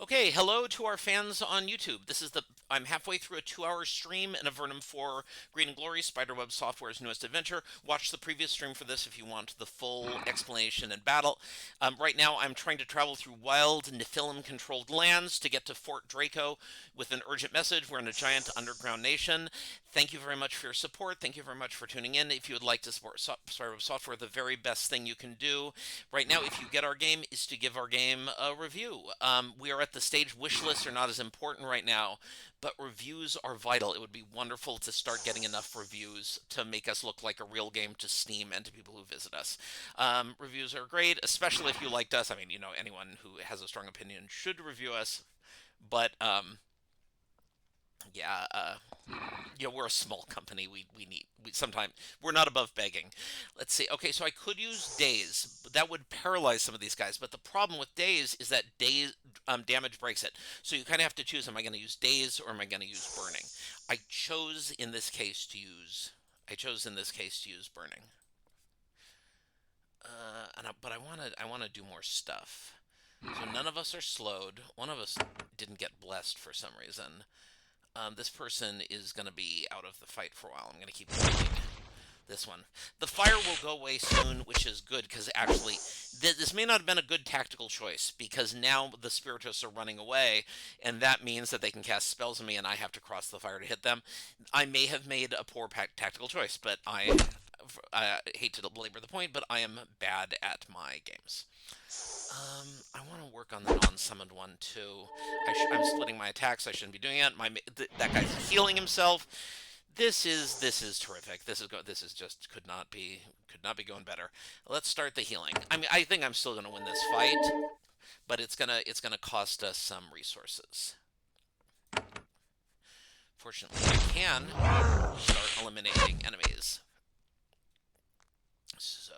Okay, hello to our fans on YouTube. I'm halfway through a 2-hour stream in Avernum 4 Greed and Glory, Spiderweb Software's newest adventure. Watch the previous stream for this if you want the full explanation and battle. Right now, I'm trying to travel through wild Nephilim-controlled lands to get to Fort Draco with an urgent message. We're in a giant underground nation. Thank you very much for your support. Thank you very much for tuning in. If you would like to support Spiderweb Software, the very best thing you can do right now, if you get our game, is to give our game a review. We are at the stage wish lists are not as important right now, but reviews are vital. It would be wonderful to start getting enough reviews to make us look like a real game to Steam and to people who visit us. Reviews are great, especially if you liked us. I mean, anyone who has a strong opinion should review us, but yeah, we're a small company. We sometimes we're not above begging. Let's see. Okay, so I could use daze, but that would paralyze some of these guys. But the problem with daze is that daze damage breaks it. So you kind of have to choose: am I going to use daze or am I going to use burning? I chose in this case to use. I chose in this case to use burning. But I want to do more stuff. So none of us are slowed. One of us didn't get blessed for some reason. This person is going to be out of the fight for a while. I'm going to keep playing this one. The fire will go away soon, which is good, because actually, this may not have been a good tactical choice, because now the spiritists are running away, and that means that they can cast spells on me, and I have to cross the fire to hit them. I may have made a poor tactical choice, but I hate to belabor the point, but I am bad at my games. I want to work on the non-summoned one too. I'm splitting my attacks. I shouldn't be doing it. That guy's healing himself. This is terrific. This is just could not be going better. Let's start the healing. I mean, I think I'm still going to win this fight, but it's gonna cost us some resources. Fortunately, I can start eliminating enemies. So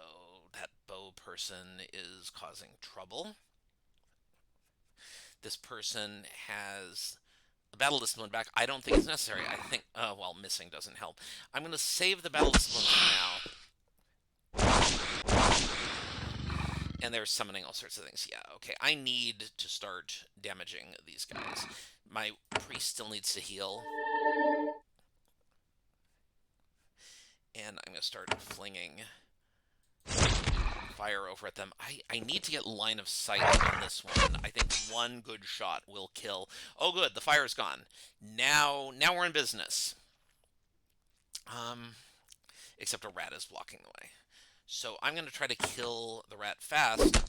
that bow person is causing trouble. This person has the battle discipline back. I don't think it's necessary. I think, well, missing doesn't help. I'm going to save the battle discipline for now. And they're summoning all sorts of things. Yeah, okay. I need to start damaging these guys. My priest still needs to heal. And I'm going to start flinging fire over at them. I need to get line of sight on this one. I think one good shot will kill. Oh, good. The fire's gone. Now we're in business. Except a rat is blocking the way. So I'm going to try to kill the rat fast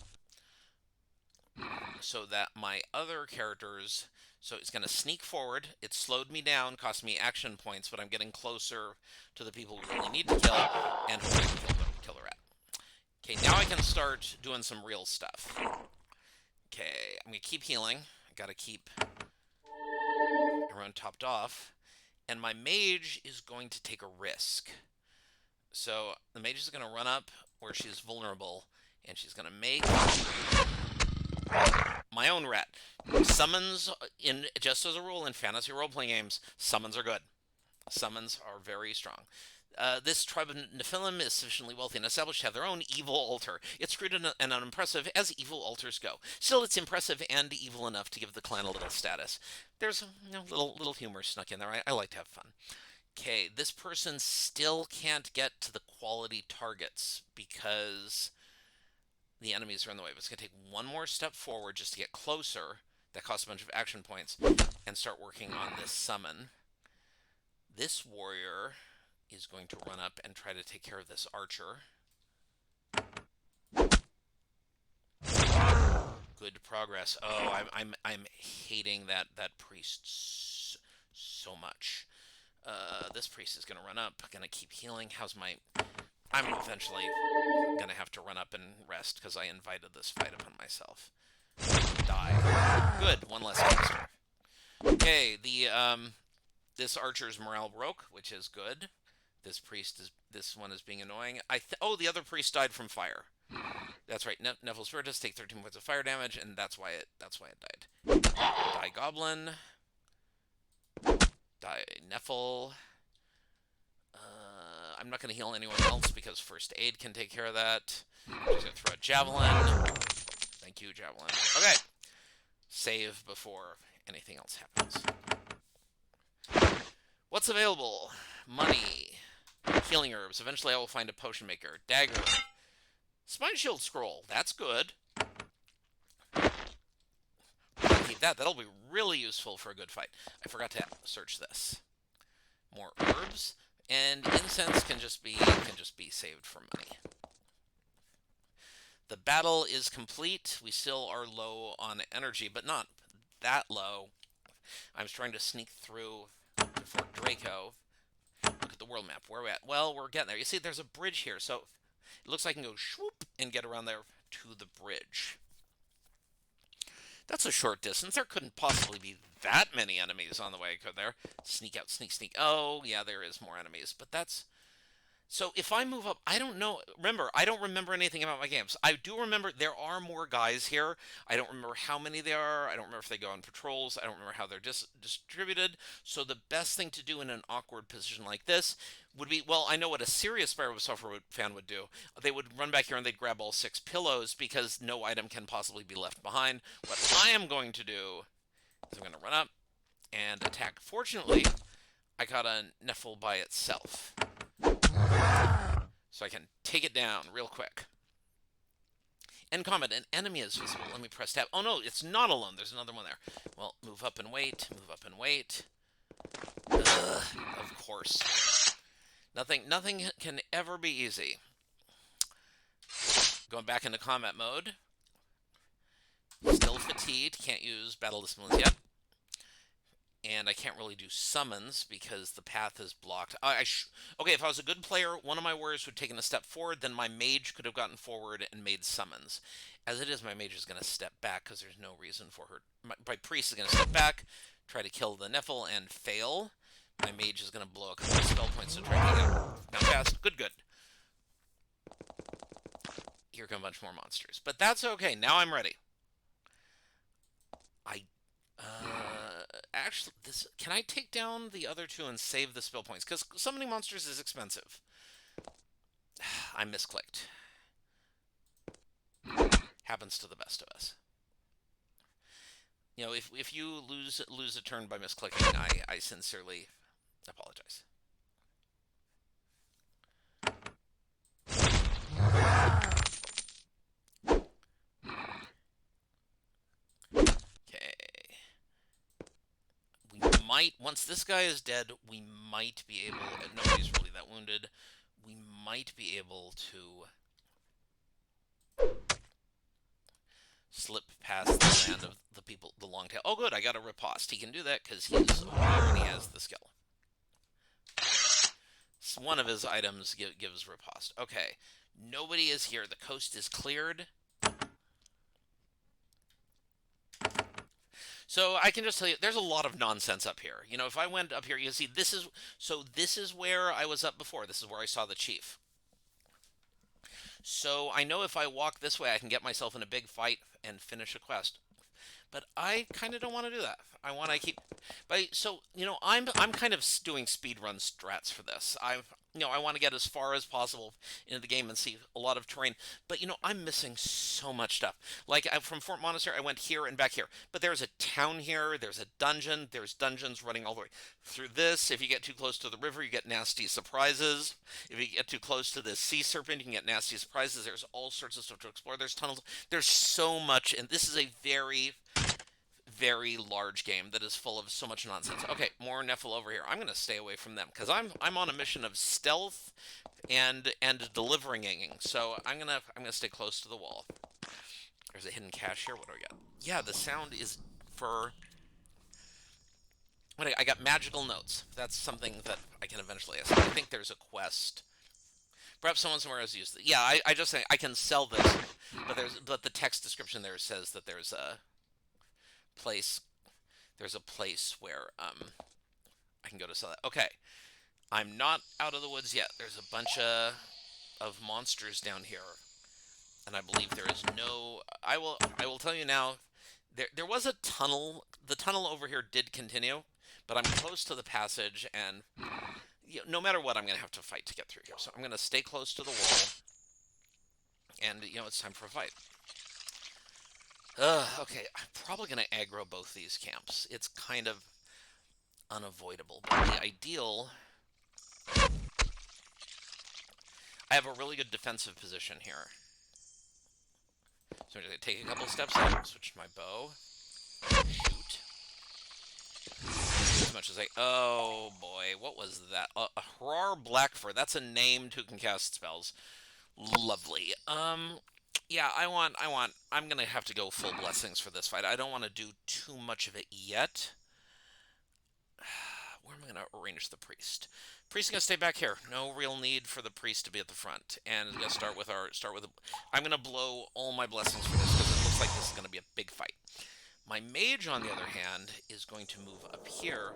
so that my other characters... So it's going to sneak forward. It slowed me down, cost me action points, but I'm getting closer to the people we really need to kill, and hopefully kill the rat. Okay, now I can start doing some real stuff. Okay, I'm going to keep healing. I got to keep everyone topped off. And my mage is going to take a risk. So the mage is going to run up where she's vulnerable, and she's going to make my own rat. Summons, just as a rule in fantasy role-playing games, summons are good. Summons are very strong. This tribe of Nephilim is sufficiently wealthy and established to have their own evil altar. It's crude and unimpressive, as evil altars go. Still, it's impressive and evil enough to give the clan a little status. There's little humor snuck in there. I like to have fun. Okay, this person still can't get to the quality targets because the enemies are in the way. But it's going to take one more step forward just to get closer. That costs a bunch of action points. And start working on this summon. This warrior is going to run up and try to take care of this archer. Good progress. Oh, I'm hating that priest so much. This priest is going to run up, going to keep healing. I'm eventually going to have to run up and rest because I invited this fight upon myself. Die. Good, one less caster. Okay, this archer's morale broke, which is good. This one is being annoying. The other priest died from fire. That's right. Nephil Spiritus take 13 points of fire damage, and that's why it died. Die Goblin. Die Nephil. I'm not going to heal anyone else because first aid can take care of that. I'm just going to throw a javelin. Thank you, javelin. Okay. Save before anything else happens. What's available? Money. Healing herbs. Eventually I will find a potion maker. Dagger. Spine shield scroll. That's good. Keep that. That'll be really useful for a good fight. I forgot to search this. More herbs. And incense can just be saved for money. The battle is complete. We still are low on energy, but not that low. I'm trying to sneak through to Fort Draco. Look at the world map. Where are we at? Well, we're getting there. You see, there's a bridge here, so it looks like I can go swoop and get around there to the bridge. That's a short distance. There couldn't possibly be that many enemies on the way, could there? Sneak out, sneak, sneak. Oh, yeah, there is more enemies, but that's... So if I move up, I don't know. Remember, I don't remember anything about my games. I do remember there are more guys here. I don't remember how many there are. I don't remember if they go on patrols. I don't remember how they're distributed. So the best thing to do in an awkward position like this would be, well, I know what a serious Spyro Software fan would do. They would run back here and they'd grab all 6 pillows because no item can possibly be left behind. What I am going to do is I'm going to run up and attack. Fortunately, I got a Nephil by itself. So I can take it down real quick. End comment, an enemy is visible. Let me press tab. Oh no, it's not alone. There's another one there. Well, move up and wait. Move up and wait. Ugh, of course. Nothing can ever be easy. Going back into combat mode. Still fatigued. Can't use battle disciplines yet. And I can't really do summons because the path is blocked. Okay, if I was a good player, one of my warriors would have taken a step forward, then my mage could have gotten forward and made summons. As it is, my mage is going to step back because there's no reason for her. My priest is going to step back, try to kill the Nephil, and fail. My mage is going to blow a couple of spell points to try to get out. Now fast. Good. Here come a bunch more monsters. But that's okay. Now I'm ready. Actually, can I take down the other 2 and save the spell points? Because summoning monsters is expensive. I misclicked. Happens to the best of us. You know, if you lose a turn by misclicking, I sincerely apologize. Once this guy is dead, we might be able, nobody's really that wounded, we might be able to slip past the land of the people, the long tail. Oh good, I got a riposte. He can do that because he's over here and he has the skill. So one of his items gives riposte. Okay, nobody is here. The coast is cleared. So I can just tell you, there's a lot of nonsense up here. You know, if I went up here, you see, this is where I was up before. This is where I saw the chief. So I know if I walk this way, I can get myself in a big fight and finish a quest. But I kind of don't want to do that. I want to keep... So, you know, I'm kind of doing speedrun strats for this. I want to get as far as possible into the game and see a lot of terrain. But, you know, I'm missing so much stuff. Like, from Fort Monastery, I went here and back here. But there's a town here. There's a dungeon. There's dungeons running all the way through this. If you get too close to the river, you get nasty surprises. If you get too close to the sea serpent, you can get nasty surprises. There's all sorts of stuff to explore. There's tunnels. There's so much. And this is a very... very large game that is full of so much nonsense. Okay, more Nephil over here. I'm going to stay away from them because I'm on a mission of stealth and delivering. So I'm gonna stay close to the wall. There's a hidden cache here. What do we got? Yeah, the sound is for... I got magical notes. That's something that I can eventually ask. I think there's a quest. Perhaps someone somewhere has used it. Yeah, I just say I can sell this, but the text description there says that there's a place where I can go to sell that. Okay, I'm not out of the woods yet. There's a bunch of monsters down here, and I believe there is no... I will tell you now, there was a tunnel. The tunnel over here did continue, but I'm close to the passage, and no matter what, I'm going to have to fight to get through here. So I'm going to stay close to the wall, and it's time for a fight. Okay, I'm probably going to aggro both these camps. It's kind of unavoidable. But the ideal... I have a really good defensive position here. So I'm going to take a couple of steps out, switch my bow, shoot. As much as I... Oh, boy. What was that? A Harar Blackfur. That's a named who can cast spells. Lovely. Yeah, I'm going to have to go full blessings for this fight. I don't want to do too much of it yet. Where am I going to arrange the priest? Priest is going to stay back here. No real need for the priest to be at the front. And I'm going to start with I'm going to blow all my blessings for this because it looks like this is going to be a big fight. My mage, on the other hand, is going to move up here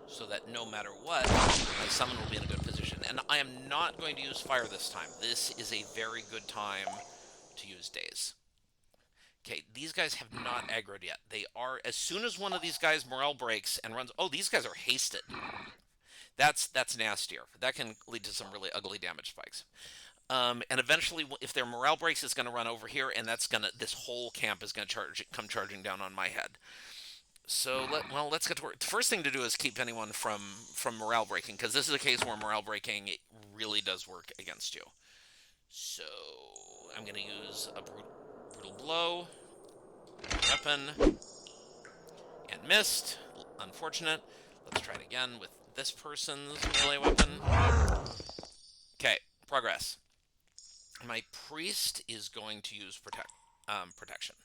so that no matter what, my summon will be in a good position. And I am not going to use fire this time. This is a very good time to use daze. Okay, these guys have not aggroed yet. They are, as soon as one of these guys morale breaks and runs... Oh, these guys are hasted. That's nastier. That can lead to some really ugly damage spikes. And eventually, if their morale breaks, it's going to run over here, and this whole camp is going to come charging down on my head. So let's get to work. The first thing to do is keep anyone from morale breaking, because this is a case where morale breaking really does work against you. So I'm going to use a brutal blow, weapon, and missed. Unfortunate. Let's try it again with this person's melee weapon. Okay, progress. My priest is going to use protection.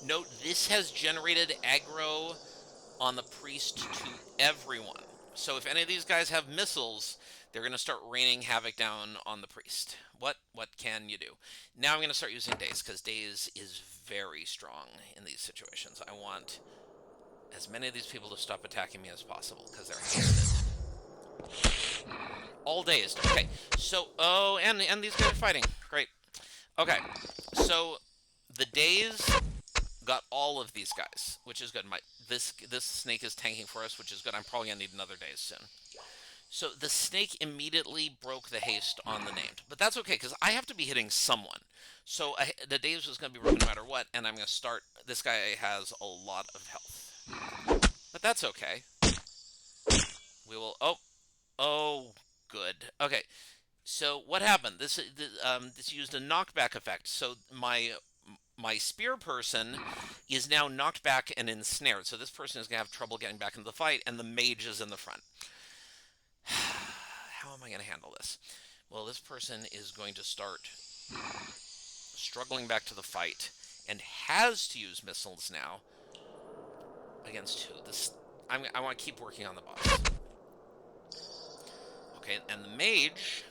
Note, this has generated aggro on the priest to everyone. So if any of these guys have missiles, they're going to start raining havoc down on the priest. What can you do? Now I'm going to start using daze, because daze is very strong in these situations. I want as many of these people to stop attacking me as possible, because they're hasted. All dazed. Okay, so, and these guys are fighting. Great. Okay, so the daze got all of these guys, which is good. This snake is tanking for us, which is good. I'm probably going to need another daze soon. So the snake immediately broke the haste on the named. But that's okay, because I have to be hitting someone. So the daze was going to be broken no matter what, and I'm going to start... This guy has a lot of health. But that's okay. We will... Oh, good. Okay, so what happened? This used a knockback effect. So my spear person is now knocked back and ensnared. So this person is going to have trouble getting back into the fight, and the mage is in the front. How am I going to handle this? Well, this person is going to start struggling back to the fight and has to use missiles now. Against who? I want to keep working on the boss. Okay, and the mage...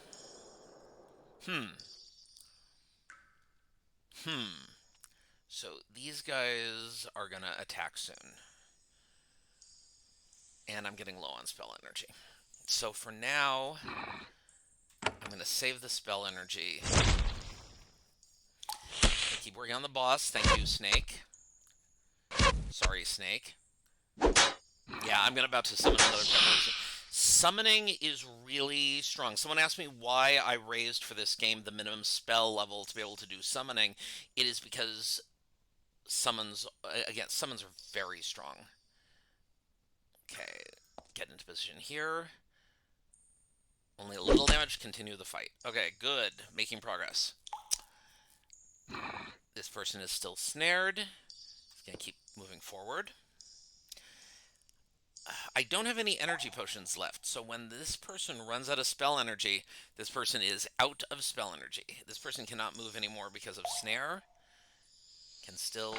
So these guys are going to attack soon. And I'm getting low on spell energy. So for now, I'm going to save the spell energy. I keep working on the boss. Thank you, Snake. Sorry, Snake. Yeah, I'm about to summon another person. Summoning is really strong. Someone asked me why I raised for this game the minimum spell level to be able to do summoning. It is because summons are very strong. Okay, get into position here. Only a little damage, continue the fight. Okay, good. Making progress. This person is still snared. He's going to keep moving forward. I don't have any energy potions left, so when this person runs out of spell energy, this person is out of spell energy. This person cannot move anymore because of snare. Can still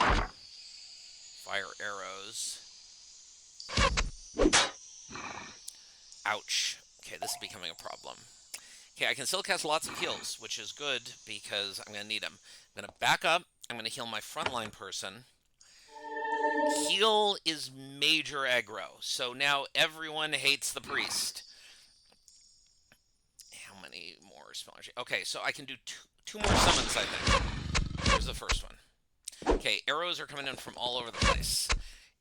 fire arrows. Ouch. Okay, this is becoming a problem. Okay, I can still cast lots of heals, which is good because I'm going to need them. I'm going to back up. I'm going to heal my frontline person. Heal is major aggro, so now everyone hates the priest. How many more spell energy? Okay, so I can do two more summons, I think. Here's the first one. Okay, arrows are coming in from all over the place.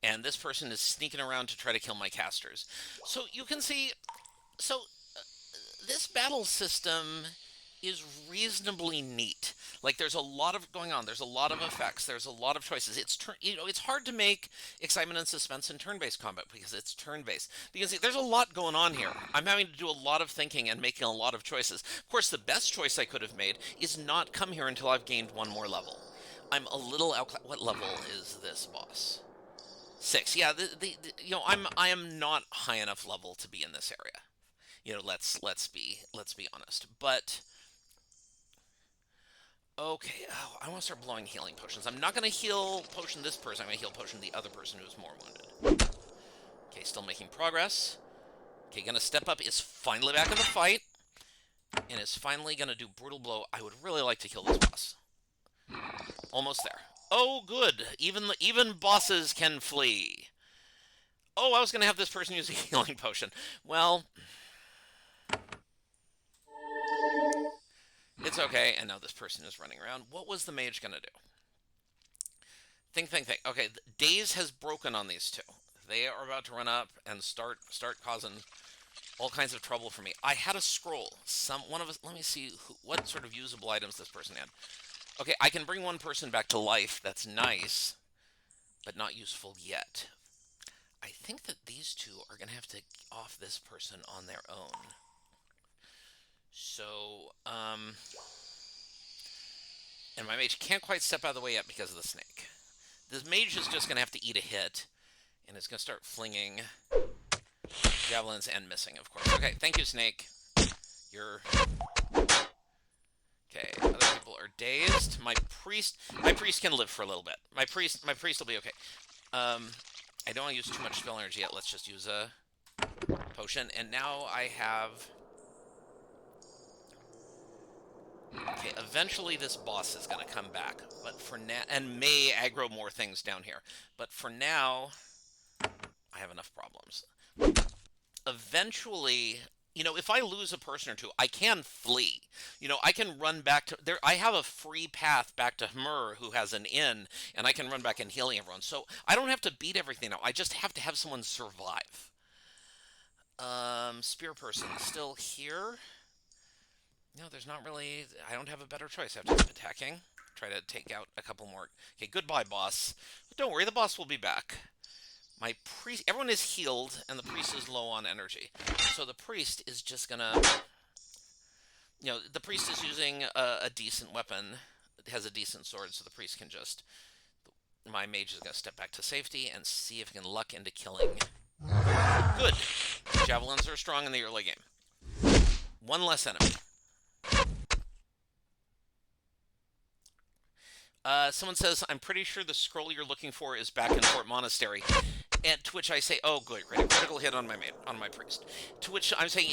And this person is sneaking around to try to kill my casters. So you can see... So, this battle system is reasonably neat. Like there's a lot of going on. There's a lot of effects. There's a lot of choices. It's hard to make excitement and suspense in turn-based combat because it's turn-based. You can see there's a lot going on here. I'm having to do a lot of thinking and making a lot of choices. Of course, the best choice I could have made is not come here until I've gained one more level. I'm a little outclassed. What level is this boss? 6. Yeah, I am not high enough level to be in this area. Let's be honest. But okay, I want to start blowing healing potions. I'm not going to heal potion this person. I'm going to heal potion the other person who's more wounded. Okay, still making progress. Okay, going to step up. Is finally back in the fight. And is finally going to do brutal blow. I would really like to kill this boss. Almost there. Oh, good. Even bosses can flee. Oh, I was going to have this person use a healing potion. Well, it's okay. And now this person is running around. What was the mage going to do? Think. Okay, Daze has broken on these two. They are about to run up and start causing all kinds of trouble for me. I had a scroll. One of us. Let me see what sort of usable items this person had. Okay, I can bring one person back to life. That's nice, but not useful yet. I think that these two are going to have to off this person on their own. So, and my mage can't quite step out of the way yet because of the snake. This mage is just going to have to eat a hit, and it's going to start flinging javelins and missing, of course. Okay, thank you, snake. You're... Okay, other people are dazed. My priest can live for a little bit. My priest will be okay. I don't want to use too much spell energy yet. Let's just use a potion. And now I have... Okay, eventually this boss is going to come back. But for now... And may aggro more things down here. But for now, I have enough problems. Eventually... if I lose a person or two, I can flee. I can run back to... I have a free path back to Hmur, who has an inn, and I can run back and healing everyone. So I don't have to beat everything now. I just have to have someone survive. Spear person still here. No, there's not really... I don't have a better choice. I have to keep attacking. Try to take out a couple more... Okay, goodbye, boss. But don't worry, the boss will be back. My priest... Everyone is healed, and the priest is low on energy. So the priest is just gonna... the priest is using a decent weapon. It has a decent sword, so the priest can just... My mage is gonna step back to safety and see if he can luck into killing. Good! Javelins are strong in the early game. One less enemy. Someone says, I'm pretty sure the scroll you're looking for is back in Fort Monastery. And to which I say, oh, good, great, a critical hit on my priest. To which I'm saying,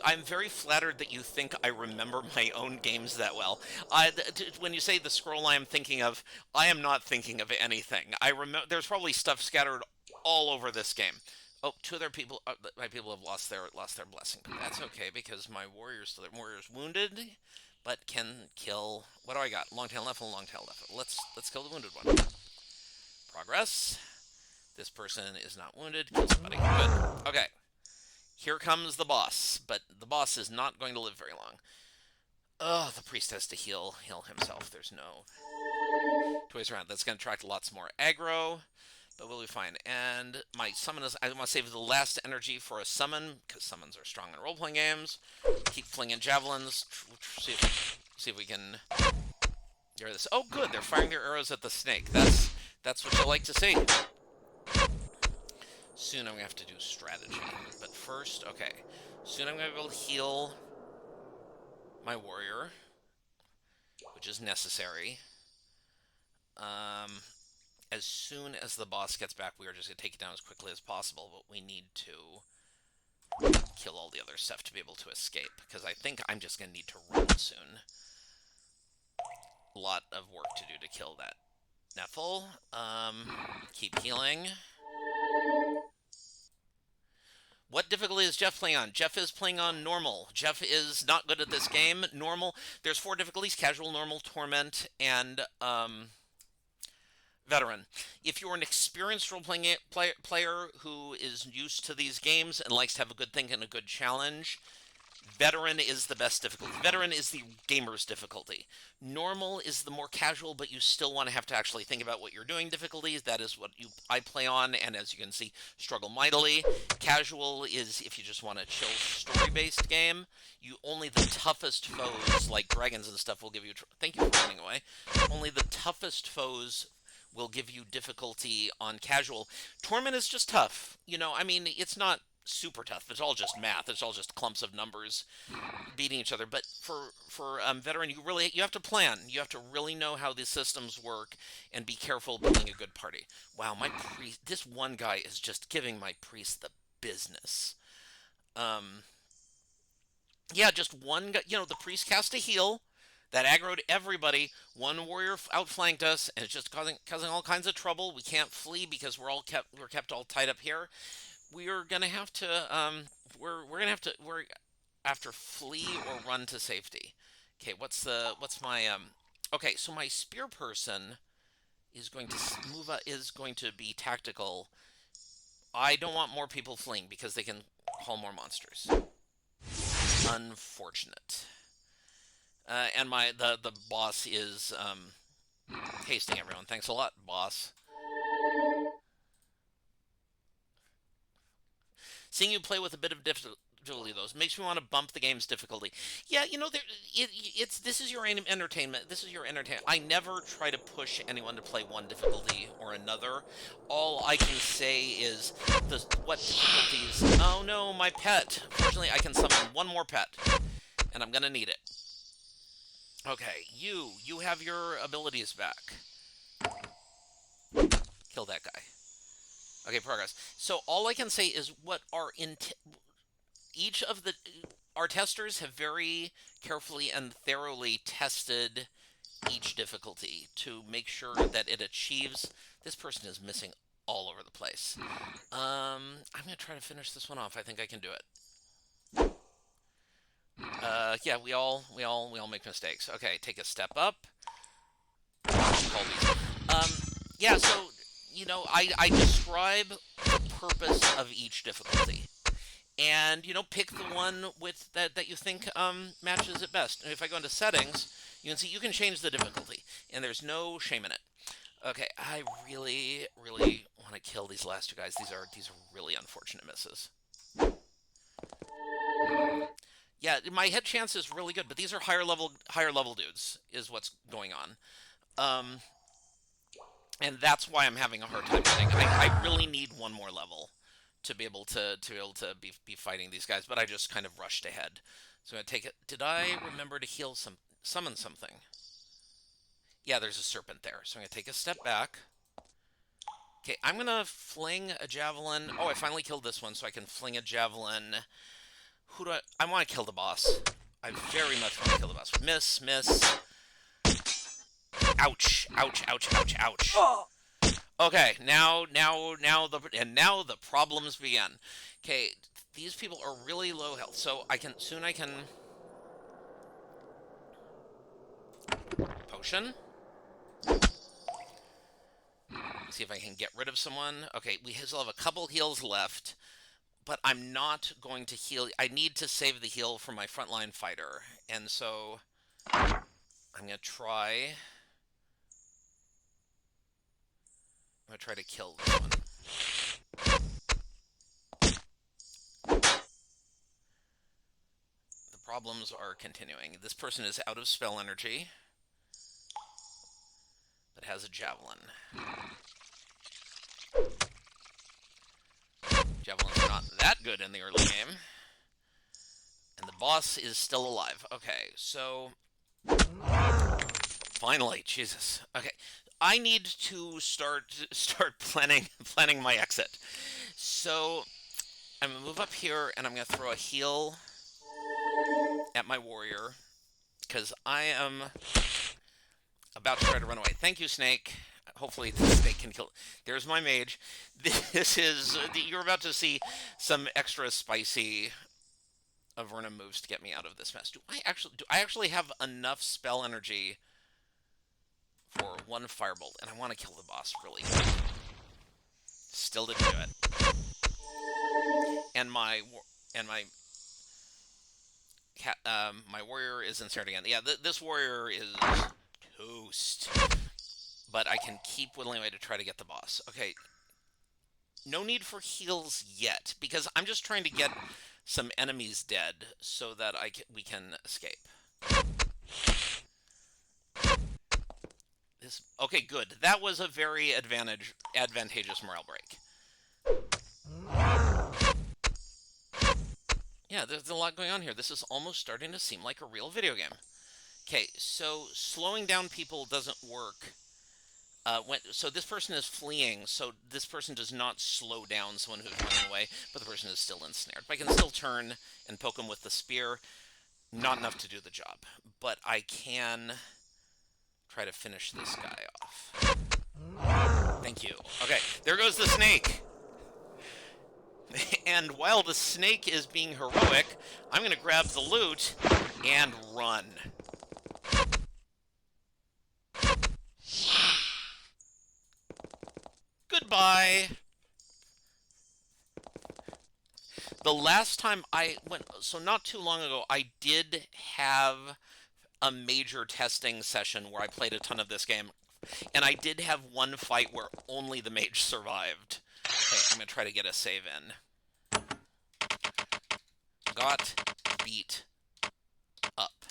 I'm very flattered that you think I remember my own games that well. When you say the scroll I am thinking of, I am not thinking of anything. There's probably stuff scattered all over this game. Oh, two other people, my people have lost their blessing. But that's okay because my warrior's wounded, but can kill. What do I got? Long tail left and long tail left. Let's kill the wounded one. Progress. This person is not wounded. Kill somebody. Good. Okay. Here comes the boss, but the boss is not going to live very long. Oh, the priest has to heal himself. There's no two ways around. That's going to attract lots more aggro, but we'll be fine. And my summon is... I want to save the last energy for a summon, because summons are strong in role-playing games. Keep flinging javelins. See if we can get rid of this. Oh, good. They're firing their arrows at the snake. That's what you like to see. Soon I'm going to have to do strategy. But first, okay. Soon I'm going to be able to heal my warrior, which is necessary. As soon as the boss gets back, we are just going to take it down as quickly as possible, but we need to kill all the other stuff to be able to escape, because I think I'm just going to need to run soon. A lot of work to do to kill that Nephil. Keep healing. What difficulty is Jeff playing on? Jeff is playing on normal. Jeff is not good at this game. Normal. There's 4 difficulties: casual, normal, torment, and veteran. If you're an experienced role-playing player who is used to these games and likes to have a good thing and a good challenge, Veteran is the best difficulty. Veteran is the gamer's difficulty. Normal is the more casual, but you still want to have to actually think about what you're doing difficulties. That is what I play on, and as you can see, struggle mightily. Casual is if you just want a chill story-based game. You only the toughest foes, like dragons and stuff, will give you. Thank you for running away. Only the toughest foes will give you difficulty on casual. Torment is just tough. I mean, it's not super tough. It's all just math. It's all just clumps of numbers beating each other. But for veteran, you have to plan. You have to really know how these systems work and be careful being a good party. Wow, my priest. This one guy is just giving my priest the business. Yeah, just one guy. The priest cast a heal that aggroed everybody. One warrior outflanked us, and it's just causing all kinds of trouble. We can't flee because we're kept all tied up here. We're gonna have to we're after flee or run to safety. Okay, what's my okay, so my spear person is going to is going to be tactical. I don't want more people fleeing because they can haul more monsters. Unfortunate. And the boss is hasting everyone. Thanks a lot, boss. Seeing you play with a bit of difficulty, though, makes me want to bump the game's difficulty. Yeah, this is your entertainment. This is your entertainment. I never try to push anyone to play one difficulty or another. All I can say is what difficulties. Oh no, my pet. Fortunately, I can summon one more pet, and I'm gonna need it. Okay, you have your abilities back. Kill that guy. Okay, progress. So all I can say is what each of our testers have very carefully and thoroughly tested each difficulty to make sure that it achieves. This person is missing all over the place. I'm gonna try to finish this one off. I think I can do it. Yeah, we all make mistakes. Okay, take a step up. Yeah, so I describe the purpose of each difficulty, and pick the one with that you think matches it best. And if I go into settings, you can see you can change the difficulty, and there's no shame in it. Okay, I really want to kill these last two guys. These are really unfortunate misses. Yeah, my hit chance is really good, but these are higher level dudes is what's going on. And that's why I'm having a hard time hitting. I really need one more level to be able to be fighting these guys, but I just kind of rushed ahead. So I'm gonna take it. Did I remember to summon something? Yeah, there's a serpent there. So I'm gonna take a step back. Okay, I'm gonna fling a javelin. Oh, I finally killed this one, so I can fling a javelin. Who do I want to kill the boss. I very much want to kill the boss. Miss. Ouch. Okay, now the problems begin. Okay, these people are really low health, so I can potion. See if I can get rid of someone. Okay, we still have a couple heals left, but I'm not going to heal. I need to save the heal for my frontline fighter, and so I'm gonna try. I'm gonna try to kill this one. The problems are continuing. This person is out of spell energy, but has a javelin. Javelins are not that good in the early game. And the boss is still alive. Okay, so finally, Jesus. Okay, I need to start planning my exit. So I'm gonna move up here, and I'm gonna throw a heal at my warrior because I am about to try to run away. Thank you, Snake. Hopefully the snake can kill. There's my mage. This is you're about to see some extra spicy Avernum moves to get me out of this mess. Do I actually have enough spell energy for one firebolt? And I want to kill the boss really quick. Still didn't do it. And my My warrior is ensnared again. Yeah, this warrior is toast. But I can keep whittling away to try to get the boss. Okay. No need for heals yet, because I'm just trying to get some enemies dead so that we can escape. Okay, good. That was a very advantageous morale break. Yeah, there's a lot going on here. This is almost starting to seem like a real video game. Okay, so slowing down people doesn't work. So this person is fleeing, so this person does not slow down someone who's running away, but the person is still ensnared. But I can still turn and poke him with the spear. Not enough to do the job, but I can try to finish this guy off. Thank you. Okay, there goes the snake. And while the snake is being heroic, I'm going to grab the loot and run. Goodbye. The last time I went, so not too long ago, I did have a major testing session where I played a ton of this game. And I did have one fight where only the mage survived. Okay, I'm going to try to get a save in. Got beat up.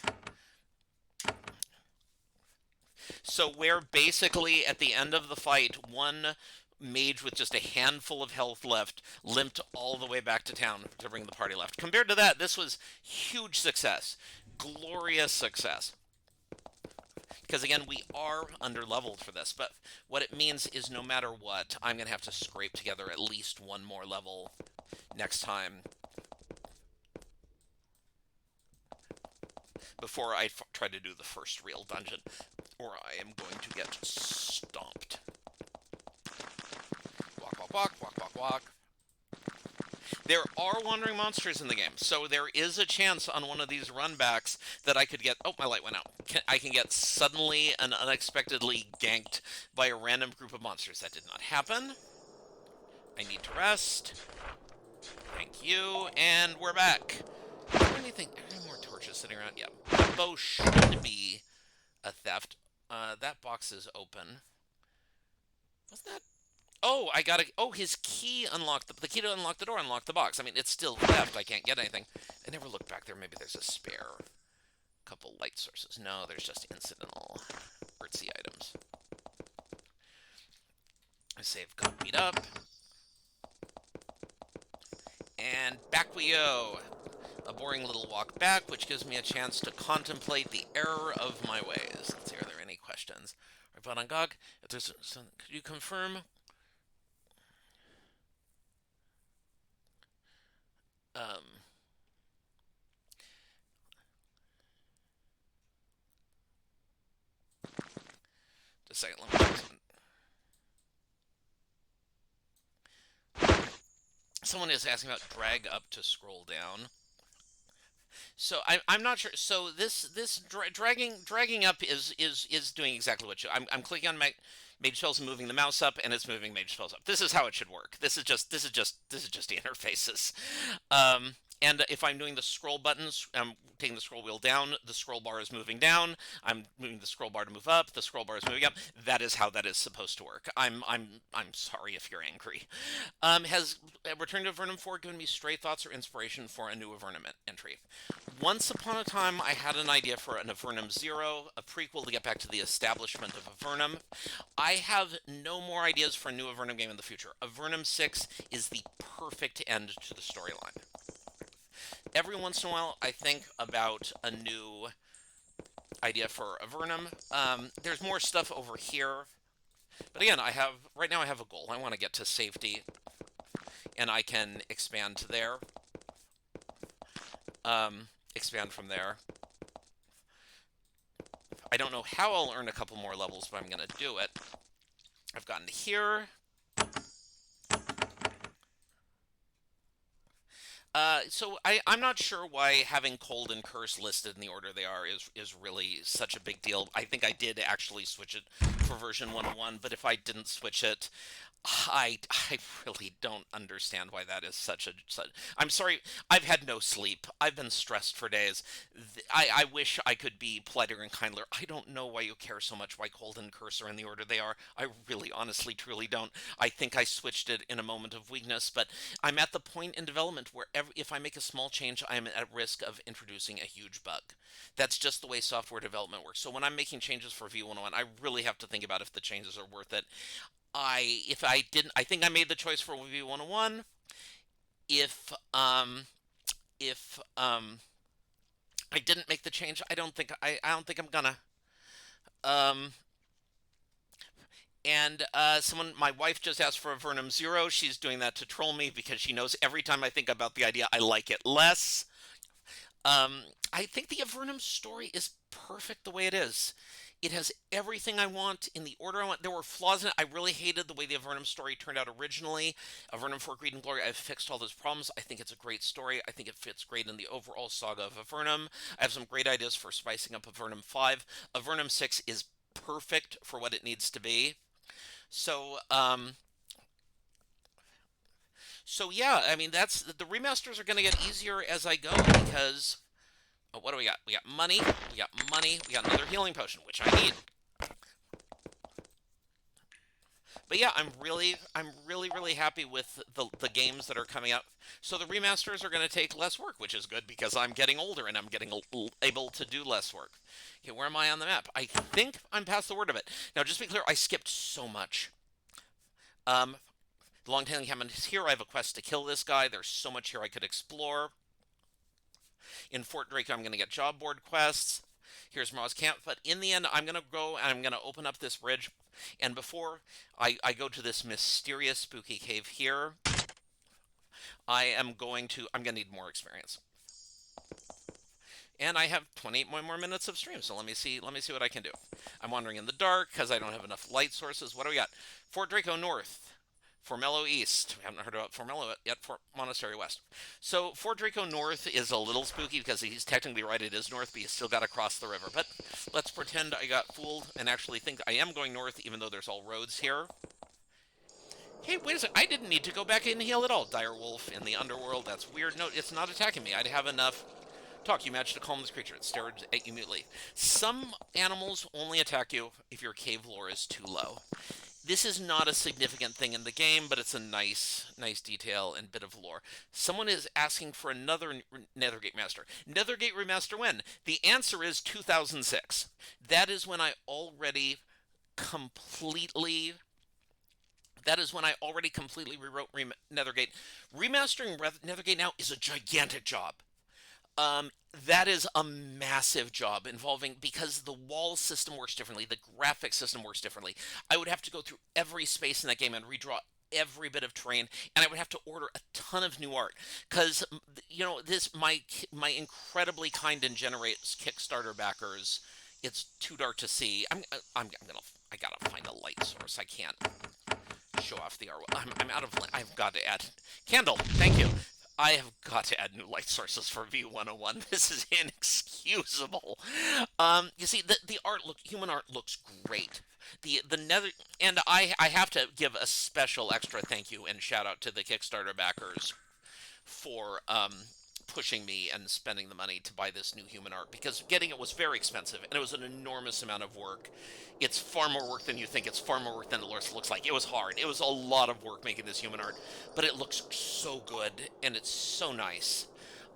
So where basically at the end of the fight, one mage with just a handful of health left limped all the way back to town to bring the party left. Compared to that, this was huge success. Glorious success. Because again, we are under-leveled for this, but what it means is no matter what, I'm going to have to scrape together at least one more level next time before I try to do the first real dungeon, or I am going to get stomped. Walk, walk, walk, walk, walk, walk. There are wandering monsters in the game, so there is a chance on one of these runbacks that I could get... Oh, my light went out. I can get suddenly and unexpectedly ganked by a random group of monsters. That did not happen. I need to rest. Thank you, and we're back. Is there anything... Any more torches sitting around? Yeah. The bow should be a theft. That box is open. Wasn't that... Oh, I got Oh, his key unlocked the key to unlock the door unlocked the box. I mean, it's still left. I can't get anything. I never looked back there. Maybe there's a spare couple light sources. No, there's just incidental artsy items. I save got beat up. And back we go. A boring little walk back, which gives me a chance to contemplate the error of my ways. Let's see, are there any questions? Right, on GOG, if there's some, could you confirm? Just a second, let me check something. Someone is asking about drag up to scroll down. So I'm not sure. So this dragging up is doing exactly what you. I'm clicking on mage spells and moving the mouse up, and it's moving mage spells up. This is how it should work. This is just the interfaces. And if I'm doing the scroll buttons, I'm taking the scroll wheel down, the scroll bar is moving down. I'm moving the scroll bar to move up, the scroll bar is moving up. That is how that is supposed to work. I'm sorry if you're angry. Has Return to Avernum 4 given me stray thoughts or inspiration for a new Avernum entry? Once upon a time, I had an idea for an Avernum 0, a prequel to get back to the establishment of Avernum. I have no more ideas for a new Avernum game in the future. Avernum 6 is the perfect end to the storyline. Every once in a while, I think about a new idea for Avernum. There's more stuff over here. But again, right now I have a goal. I want to get to safety, and I can expand to there. Expand from there. I don't know how I'll earn a couple more levels, but I'm going to do it. I've gotten here. So I'm not sure why having Cold and Curse listed in the order they are is really such a big deal. I think I did actually switch it for version 101, but if I didn't switch it, I really don't understand why that is such. I'm sorry. I've had no sleep. I've been stressed for days. I wish I could be politer and kinder. I don't know why you care so much why Cold and Curse are in the order they are. I really, honestly, truly don't. I think I switched it in a moment of weakness, but I'm at the point in development where if I make a small change, I'm at risk of introducing a huge bug. That's just the way software development works. So when I'm making changes for V101, I really have to think about if the changes are worth it. If I didn't, I think I made the choice for V101. If I didn't make the change, I don't think I'm gonna. Um, and someone, my wife just asked for Avernum Zero. She's doing that to troll me because she knows every time I think about the idea, I like it less. I think the Avernum story is perfect the way it is. It has everything I want in the order I want. There were flaws in it. I really hated the way the Avernum story turned out originally. Avernum for Greed and Glory, I've fixed all those problems. I think it's a great story. I think it fits great in the overall saga of Avernum. I have some great ideas for spicing up Avernum 5. Avernum 6 is perfect for what it needs to be. So, so yeah, I mean that's the remasters are going to get easier as I go because what do we got? We got money. We got money. We got another healing potion, which I need. But yeah, I'm really happy with the games that are coming out. So the remasters are going to take less work, which is good because I'm getting older and I'm getting able to do less work. Okay, where am I on the map? I think I'm past the word of it. Now, just to be clear, I skipped so much. Um, the long-tailing cabin is here. I have a quest to kill this guy. There's so much here I could explore. In Fort Drake, I'm going to get job board quests. Here's Maw's camp. But in the end, I'm going to go and I'm going to open up this bridge. And before I go to this mysterious spooky cave here, I'm going to need more experience. And I have 28 more minutes of stream, so let me see what I can do. I'm wandering in the dark because I don't have enough light sources. What do we got? Fort Draco North. Formello East. We haven't heard about Formello yet. Fort Monastery West. So Fort Draco North is a little spooky because he's technically right. It is north, but you still got to cross the river. But let's pretend I got fooled and actually think I am going north, even though there's all roads here. Hey, wait a second. I didn't need to go back in heal at all. Dire Wolf in the underworld. That's weird. No, it's not attacking me. I'd have enough. Talk, you managed to calm this creature. It stared at you mutely. Some animals only attack you if your cave lore is too low. This is not a significant thing in the game, but it's a nice detail and bit of lore. Someone is asking for another Nethergate Master. Nethergate Remaster when? The answer is 2006. That is when I already completely rewrote Nethergate. Remastering Nethergate now is a gigantic job. That is a massive job involving because the wall system works differently, the graphics system works differently. I would have to go through every space in that game and redraw every bit of terrain, and I would have to order a ton of new art because this my incredibly kind and generous Kickstarter backers. It's too dark to see. I gotta find a light source. I can't show off the art. I'm out of. I've got to add candle. Thank you. I have got to add new light sources for V101. This is inexcusable. You see, the human art looks great. The nether, and I have to give a special extra thank you and shout out to the Kickstarter backers for pushing me and spending the money to buy this new human art because getting it was very expensive and it was an enormous amount of work. It's far more work than you think. It's far more work than it looks like. It was hard. It was a lot of work making this human art, but it looks so good and it's so nice.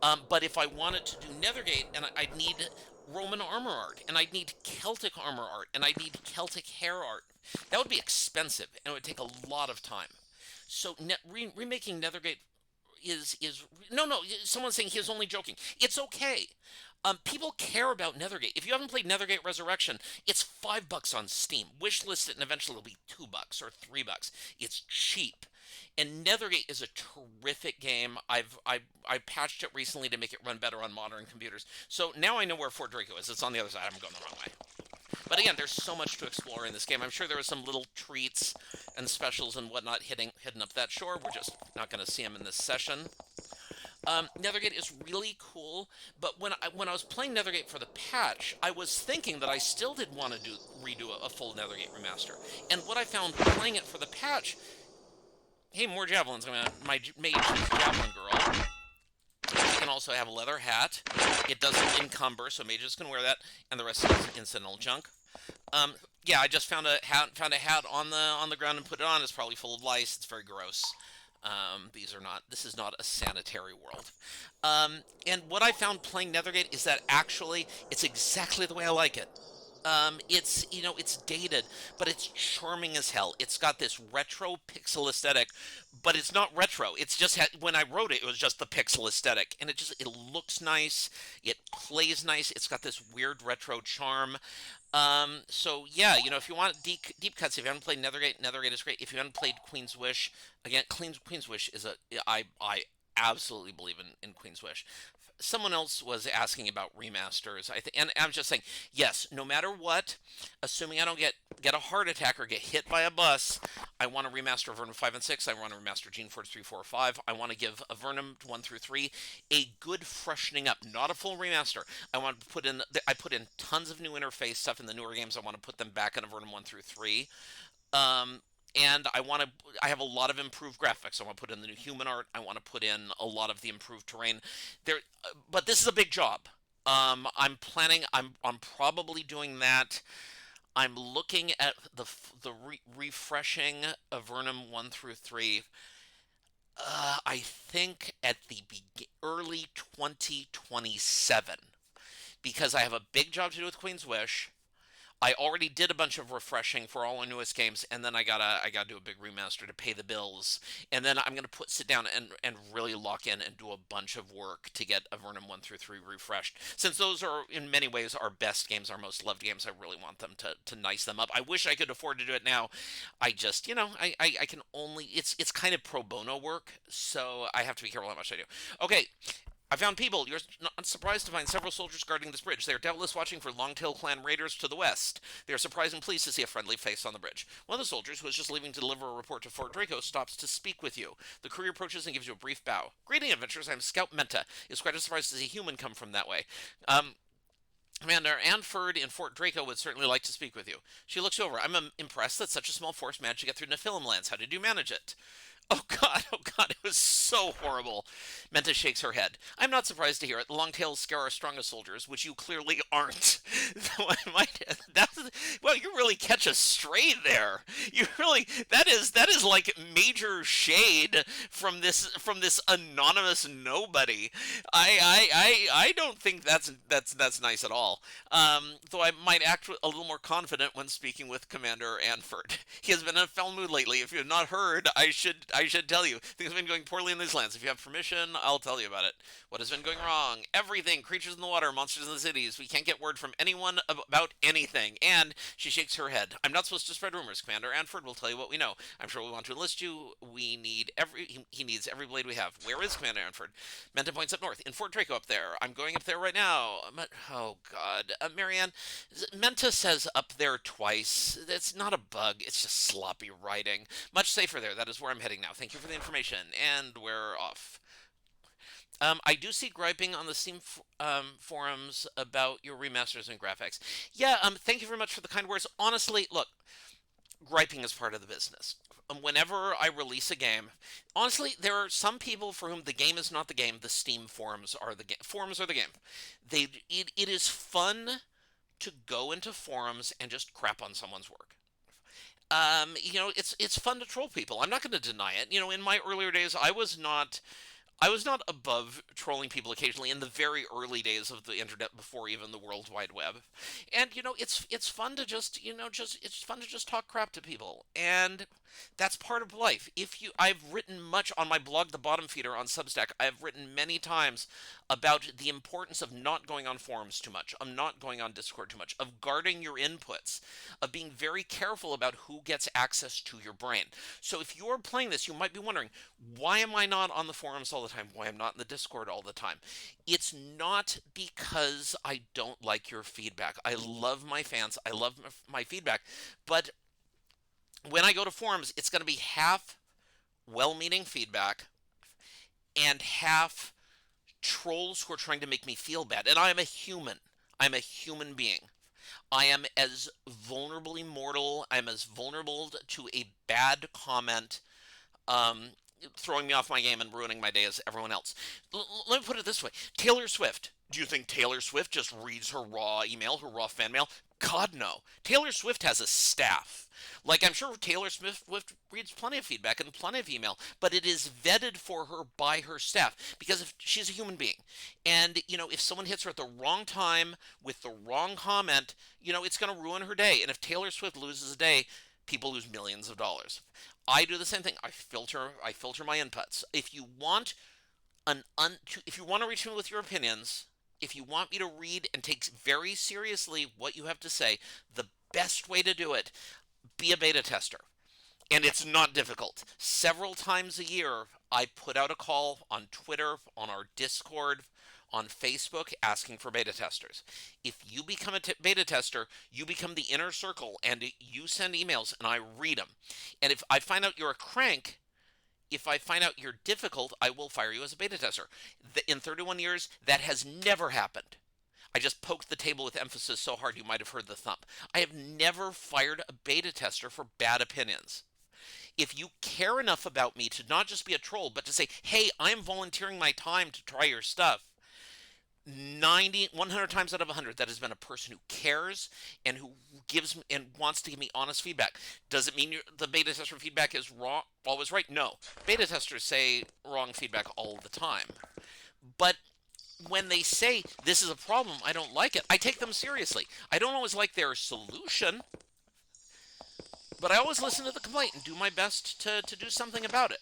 But if I wanted to do Nethergate, and I'd need Roman armor art, and I'd need Celtic armor art, and I'd need Celtic hair art. That would be expensive and it would take a lot of time. So remaking Nethergate is no, someone's saying he was only joking. It's okay. People care about Nethergate. If you haven't played Nethergate Resurrection, it's $5 on Steam. Wishlist it and eventually it'll be $2 or $3. It's cheap. And Nethergate is a terrific game. I patched it recently to make it run better on modern computers. So now I know where Fort Draco is. It's on the other side. I'm going the wrong way. But again, there's so much to explore in this game. I'm sure there are some little treats and specials and whatnot hidden up that shore. We're just not going to see them in this session. Nethergate is really cool, but when I was playing Nethergate for the patch, I was thinking that I still did want to redo a full Nethergate remaster. And what I found playing it for the patch, Hey, more javelins. My mage is javelin girl. She can also have a leather hat. It doesn't encumber, so mages can wear that, and the rest is incidental junk. Um, yeah, I just found a hat on the ground and put it on. It's probably full of lice. It's very gross. These are not. This is not a sanitary world. And what I found playing Nethergate is that actually it's exactly the way I like it. It's it's dated, but it's charming as hell. It's got this retro pixel aesthetic, but it's not retro. It's just when I wrote it, it was just the pixel aesthetic, and it looks nice. It plays nice. It's got this weird retro charm. So yeah, if you want deep cuts, if you haven't played Nethergate, Nethergate is great. If you haven't played Queen's Wish, again, Queen's Wish is I absolutely believe in Queen's Wish. Someone else was asking about remasters. I think, and I'm just saying, yes, no matter what, assuming I don't get a heart attack or get hit by a bus, I want to remaster Avernum 5 and 6. I want to remaster Gene Force 3, 4, 5. I want to give Avernum 1 through 3 a good freshening up, not a full remaster. I put in tons of new interface stuff in the newer games. I want to put them back in Avernum 1 through 3. Um, and I have a lot of improved graphics. I want to put in the new human art. I want to put in a lot of the improved terrain. But this is a big job. I'm probably doing that. I'm looking at refreshing Avernum 1 through 3. I think at the early 2027, because I have a big job to do with Queen's Wish. I already did a bunch of refreshing for all our newest games, and then I gotta do a big remaster to pay the bills, and then I'm gonna sit down and really lock in and do a bunch of work to get Avernum 1 through 3 refreshed. Since those are in many ways our best games, our most loved games, I really want them to nice them up. I wish I could afford to do it now. I just I can only it's kind of pro bono work, so I have to be careful how much I do. Okay, I found people. You're not surprised to find several soldiers guarding this bridge. They are doubtless watching for Longtail clan raiders to the west. They are surprised and pleased to see a friendly face on the bridge. One of the soldiers, who is just leaving to deliver a report to Fort Draco, stops to speak with you. The courier approaches and gives you a brief bow. Greeting, adventurers. I am Scout Menta. It's quite a surprise to see a human come from that way. Commander Anford in Fort Draco would certainly like to speak with you. She looks over. I'm impressed that such a small force managed to get through Nephilim lands. How did you manage it? Oh God, it was so horrible. Menta shakes her head. I'm not surprised to hear it. The Longtails scare our strongest soldiers, which you clearly aren't. Well, you really catch a stray there. You really that is like major shade from this anonymous nobody. I don't think that's nice at all. Though I might act a little more confident when speaking with Commander Anford. He has been in a foul mood lately. If you have not heard, I should tell you. Things have been going poorly in these lands. If you have permission, I'll tell you about it. What has been going wrong? Everything. Creatures in the water, monsters in the cities. We can't get word from anyone about anything. And she shakes her head. I'm not supposed to spread rumors. Commander Anford will tell you what we know. I'm sure we want to enlist you. He needs every blade we have. Where is Commander Anford? Menta points up north. In Fort Draco up there. I'm going up there right now. Oh God. Marianne, Menta says up there twice. It's not a bug. It's just sloppy writing. Much safer there. That is where I'm heading now. Thank you for the information. And we're off. I do see griping on the Steam forums about your remasters and graphics. Yeah, thank you very much for the kind words. Honestly, look, griping is part of the business. Whenever I release a game, honestly, there are some people for whom the game is not the game. The Steam forums are the game. Forums are the game. It is fun to go into forums and just crap on someone's work. It's fun to troll people. I'm not going to deny it. In my earlier days, I was not above trolling people occasionally in the very early days of the internet before even the World Wide Web. And it's fun to it's fun to just talk crap to people. And that's part of life. I've written much on my blog, The Bottom Feeder on Substack. I've written many times about the importance of not going on forums too much, of not going on Discord too much, of guarding your inputs, of being very careful about who gets access to your brain. So if you're playing this, you might be wondering, why am I not on the forums all the time? Why am I not in the Discord all the time? It's not because I don't like your feedback. I love my fans. I love my feedback. But when I go to forums, it's going to be half well-meaning feedback and half trolls who are trying to make me feel bad. And I am a human. I'm a human being. I am as vulnerably mortal. I'm as vulnerable to a bad comment um, throwing me off my game and ruining my day as everyone else. Let me put it this way: Taylor Swift. Do you think Taylor Swift just reads her raw email, her raw fan mail? God, no. Taylor Swift has a staff. Like, I'm sure Taylor Swift reads plenty of feedback and plenty of email, but it is vetted for her by her staff because if she's a human being. And, if someone hits her at the wrong time with the wrong comment, it's going to ruin her day. And if Taylor Swift loses a day, people lose millions of dollars. I do the same thing. I filter my inputs. If you want to reach me with your opinions, if you want me to read and take very seriously what you have to say, the best way to do it, be a beta tester. And it's not difficult. Several times a year, I put out a call on Twitter, on our Discord, on Facebook, asking for beta testers. If you become a beta tester, you become the inner circle, and you send emails, and I read them. And if I find out you're a crank, if I find out you're difficult, I will fire you as a beta tester. In 31 years, that has never happened. I just poked the table with emphasis so hard you might have heard the thump. I have never fired a beta tester for bad opinions. If you care enough about me to not just be a troll, but to say, hey, I'm volunteering my time to try your stuff, 100 times out of 100, that has been a person who cares and who gives and wants to give me honest feedback. Does it mean the beta tester feedback is wrong, always right? No. Beta testers say wrong feedback all the time. But when they say this is a problem, I don't like it, I take them seriously. I don't always like their solution, but I always listen to the complaint and do my best to do something about it.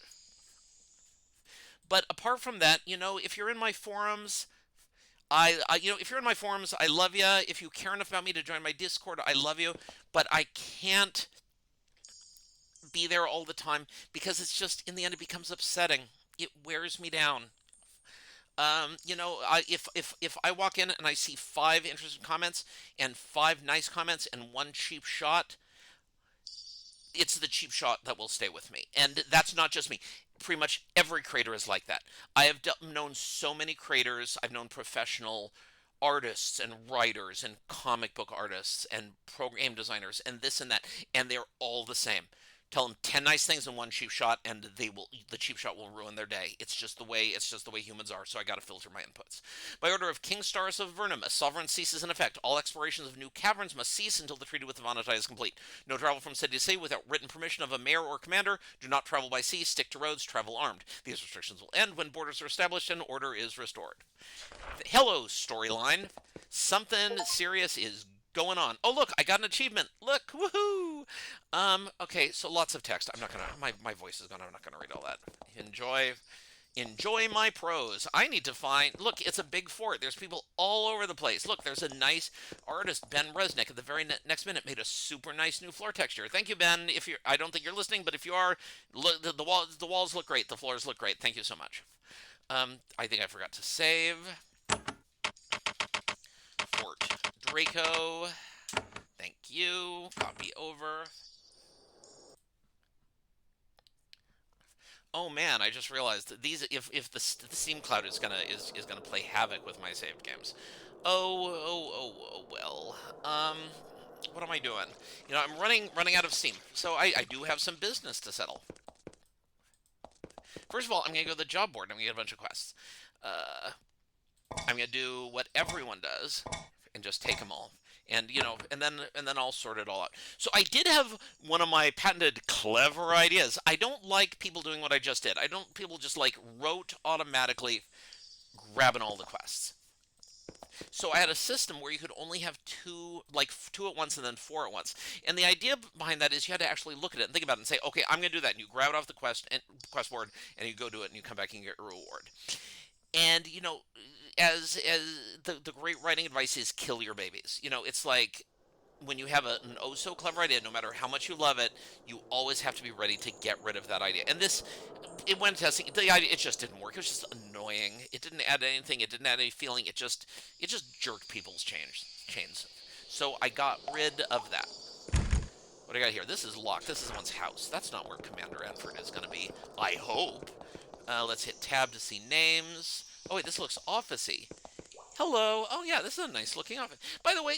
But apart from that, if you're in my forums, if you're in my forums, I love you. If you care enough about me to join my Discord, I love you. But I can't be there all the time because it's just, in the end, it becomes upsetting. It wears me down. If I walk in and I see 5 interesting comments and 5 nice comments and 1 cheap shot, it's the cheap shot that will stay with me. And that's not just me. Pretty much every creator is like that. I have known so many creators. I've known professional artists and writers and comic book artists and program designers and this and that, and they're all the same. Tell them 10 nice things in 1 cheap shot, and the cheap shot will ruin their day. It's just the way humans are, so I gotta filter my inputs. By order of King Starus of Avernum, a sovereign ceases in effect. All explorations of new caverns must cease until the treaty with Ivanatai is complete. No travel from city to city without written permission of a mayor or commander. Do not travel by sea, stick to roads, travel armed. These restrictions will end when borders are established and order is restored. Hello, storyline. Something serious is going on. Oh, look, I got an achievement. Look, woohoo! Okay, so lots of text. I'm not gonna, my voice is gone. I'm not gonna read all that. Enjoy my prose. I need to find, look, it's a big fort. There's people all over the place. Look, there's a nice artist, Ben Resnick, at the very next minute made a super nice new floor texture. Thank you, Ben. I don't think you're listening, but if you are, look, the walls look great. The floors look great. Thank you so much. I think I forgot to save. Fort Draco. Thank you. Copy over. Oh man, I just realized that if the Steam Cloud is gonna play havoc with my saved games. Oh well. What am I doing? I'm running out of Steam, so I do have some business to settle. First of all, I'm gonna go to the job board. I'm gonna get a bunch of quests. I'm gonna do what everyone does and just take them all. And then I'll sort it all out. So I did have one of my patented clever ideas. I don't like people doing what I just did. I don't people just like wrote automatically grabbing all the quests. So I had a system where you could only have two at once and then 4 at once. And the idea behind that is you had to actually look at it and think about it and say, okay, I'm going to do that. And you grab it off the quest board and you go do it and you come back and get a reward. And as the great writing advice is, kill your babies. It's like when you have an oh so clever idea, no matter how much you love it, you always have to be ready to get rid of that idea. And it went testing. The idea, it just didn't work. It was just annoying. It didn't add anything. It didn't add any feeling. It just jerked people's chains. So I got rid of that. What do I got here? This is locked. This is someone's house. That's not where Commander Enford is going to be. I hope. Let's hit tab to see names. Oh wait, this looks officey. Hello. Oh yeah, this is a nice looking office. By the way,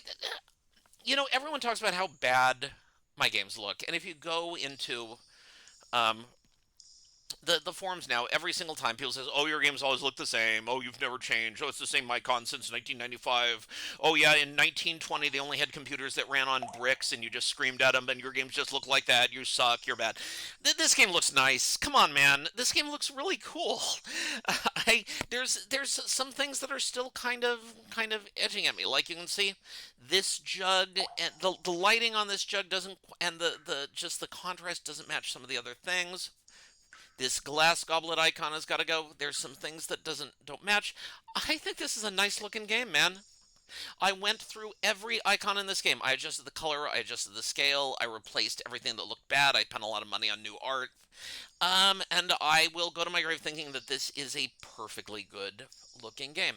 everyone talks about how bad my games look, and if you go into, um, the forums now, every single time people says, "Oh, your games always look the same. Oh, you've never changed. Oh, it's the same icon since 1995. Oh, yeah, in 1920 they only had computers that ran on bricks, and you just screamed at them, and your games just look like that. You suck. You're bad." This game looks nice. Come on, man. This game looks really cool. There's some things that are still kind of edging at me. Like you can see, this jug and the lighting on this jug doesn't, and the just the contrast doesn't match some of the other things. This glass goblet icon has got to go. There's some things that don't match. I think this is a nice looking game, man. I went through every icon in this game. I adjusted the color, I adjusted the scale, I replaced everything that looked bad. I spent a lot of money on new art. And I will go to my grave thinking that this is a perfectly good looking game.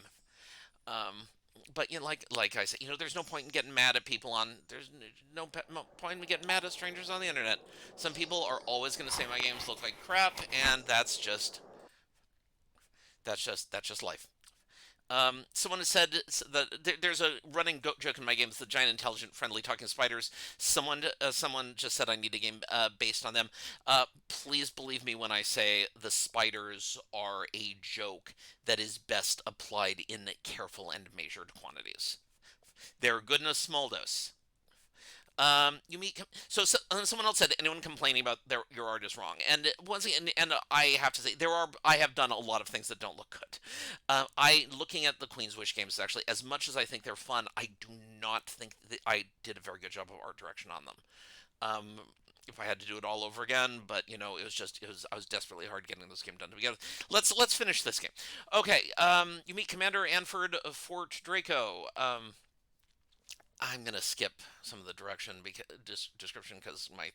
Um, but like I said, there's no point in getting mad at people on. There's no point in getting mad at strangers on the internet. Some people are always going to say my games look like crap, and that's just life. Someone has said that there's a running joke in my games, the giant, intelligent, friendly, talking spiders. Someone just said I need a game based on them. Please believe me when I say the spiders are a joke that is best applied in careful and measured quantities. They're good in a small dose. You meet someone else said anyone complaining about your art is wrong, and once again, and I have to say I have done a lot of things that don't look good. I looking at the Queen's Wish games actually, as much as I think they're fun, I do not think that I did a very good job of art direction on them. Um, if I had to do it all over again, but I was desperately hard getting this game done to begin with. Let's finish this game. Okay, you meet Commander Anford of Fort Draco. I'm gonna skip some of the description because my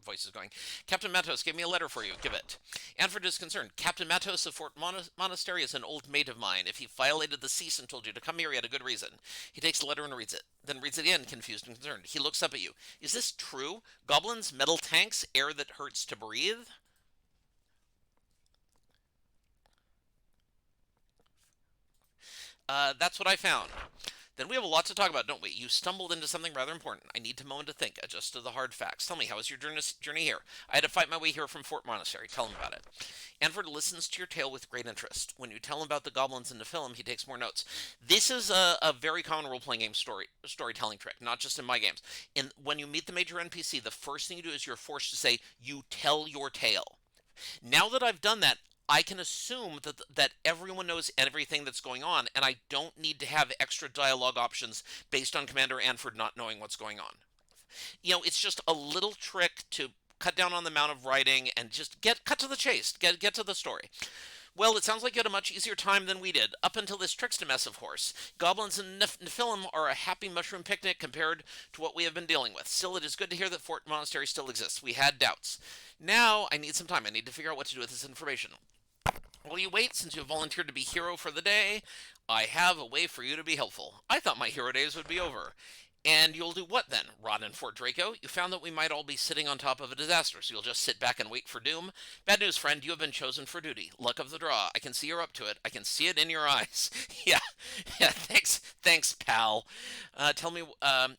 voice is going. Captain Matos gave me a letter for you. Give it. Anford is concerned. Captain Matos of Fort Monastery is an old mate of mine. If he violated the cease and told you to come here, he had a good reason. He takes the letter and reads it. Then reads it again, confused and concerned. He looks up at you. Is this true? Goblins, metal tanks, air that hurts to breathe? That's what I found. Then we have a lot to talk about, don't we? You stumbled into something rather important. I need a moment to think, adjust to the hard facts. Tell me, how was your journey here? I had to fight my way here from Fort Monastery. Tell him about it. Anford listens to your tale with great interest. When you tell him about the goblins in the film, he takes more notes. This is a very common role-playing game storytelling trick, not just in my games. When you meet the major NPC, the first thing you do is you're forced to say, you tell your tale. Now that I've done that, I can assume that everyone knows everything that's going on, and I don't need to have extra dialogue options based on Commander Anford not knowing what's going on. It's just a little trick to cut down on the amount of writing and just cut to the chase, get to the story. Well, it sounds like you had a much easier time than we did, up until this trickster mess, of course. Goblins and Nephilim are a happy mushroom picnic compared to what we have been dealing with. Still, it is good to hear that Fort Monastery still exists. We had doubts. Now, I need some time. I need to figure out what to do with this information. While you wait, since you have volunteered to be hero for the day, I have a way for you to be helpful. I thought my hero days would be over. And you'll do what then, Rod and Fort Draco? You found that we might all be sitting on top of a disaster, so you'll just sit back and wait for doom? Bad news, friend, you have been chosen for duty. Luck of the draw. I can see you're up to it. I can see it in your eyes. yeah, thanks, pal. Tell me,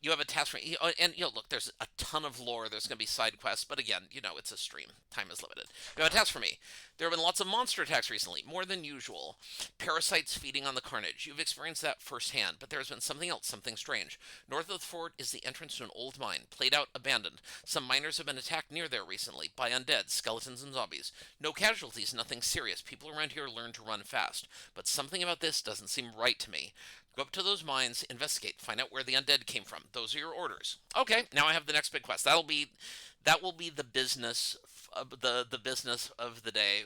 you have a task for me. And, look, there's a ton of lore. There's going to be side quests, but again, it's a stream. Time is limited. You have a task for me. There have been lots of monster attacks recently, more than usual. Parasites feeding on the carnage. You've experienced that firsthand, but there has been something else, something strange. North of the fort is the entrance to an old mine, played out, abandoned. Some miners have been attacked near there recently, by undead, skeletons, and zombies. No casualties, nothing serious. People around here learn to run fast. But something about this doesn't seem right to me. Go up to those mines, investigate, find out where the undead came from. Those are your orders. Okay, now I have the next big quest. That will be the business the business of the day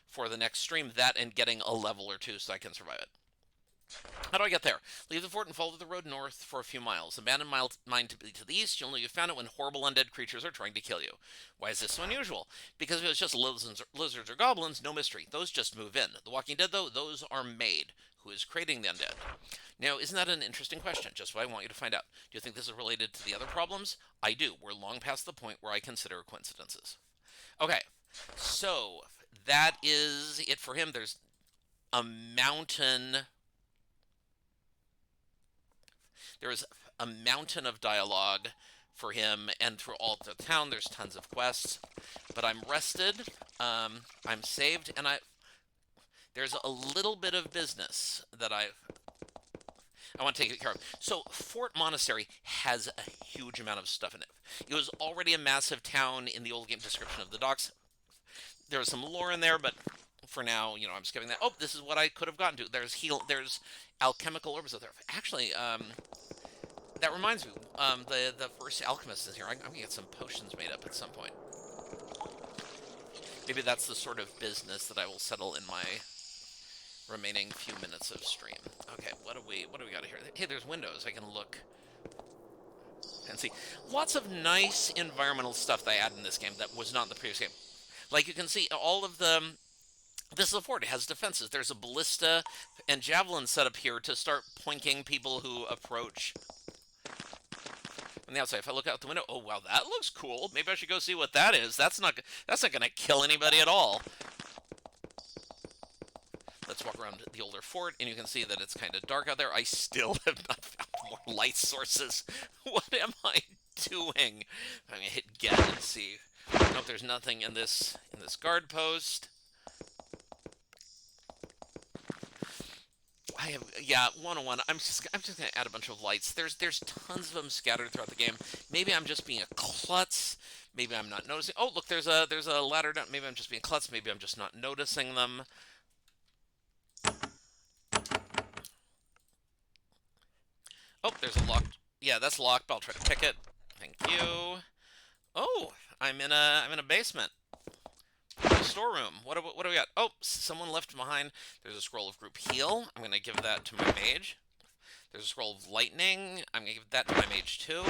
for the next stream. That and getting a level or two so I can survive it. How do I get there? Leave the fort and follow the road north for a few miles. Abandon mine to the east. You'll know you found it when horrible undead creatures are trying to kill you. Why is this so unusual? Because if it was just lizards or goblins, no mystery. Those just move in. The Walking Dead, though, those are made. Who is creating the undead? Now, isn't that an interesting question? Just what I want you to find out. Do you think this is related to the other problems? I do. We're long past the point where I consider coincidences. Okay, so that is it for him. There's a mountain. There is a mountain of dialogue for him, and through all the town there's tons of quests. But I'm rested, I'm saved, and there's a little bit of business that I want to take care of. So Fort Monastery has a huge amount of stuff in it. It was already a massive town in the old game description of the docks. There was some lore in there, but for now, I'm skipping that. Oh, this is what I could have gotten to. There's alchemical orbs out there. Actually, that reminds me, the first alchemist is here. I'm gonna get some potions made up at some point. Maybe that's the sort of business that I will settle in my remaining few minutes of stream. Okay, what do we got here? Hey, there's windows. I can look and see. Lots of nice environmental stuff that I add in this game that was not in the previous game. Like you can see, all of the... This is a fort. It has defenses. There's a ballista and javelin set up here to start pointing people who approach on the outside. If I look out the window, oh wow, that looks cool. Maybe I should go see what that is. That's not going to kill anybody at all. Let's walk around the older fort, and you can see that it's kind of dark out there. I still have not found more light sources. What am I doing? I'm gonna hit get and see. Nope, there's nothing in this guard post. I have 101. I'm just gonna add a bunch of lights. There's tons of them scattered throughout the game. Maybe I'm just being a klutz. Maybe I'm not noticing. Oh, look, there's a ladder down. Maybe I'm just being a klutz. Maybe I'm just not noticing them. Oh, there's a locked. Yeah, that's locked, but I'll try to pick it. Thank you. Oh, I'm in a basement. A storeroom. What do we got? Oh, someone left behind. There's a scroll of group heal. I'm gonna give that to my mage. There's a scroll of lightning. I'm gonna give that to my mage too.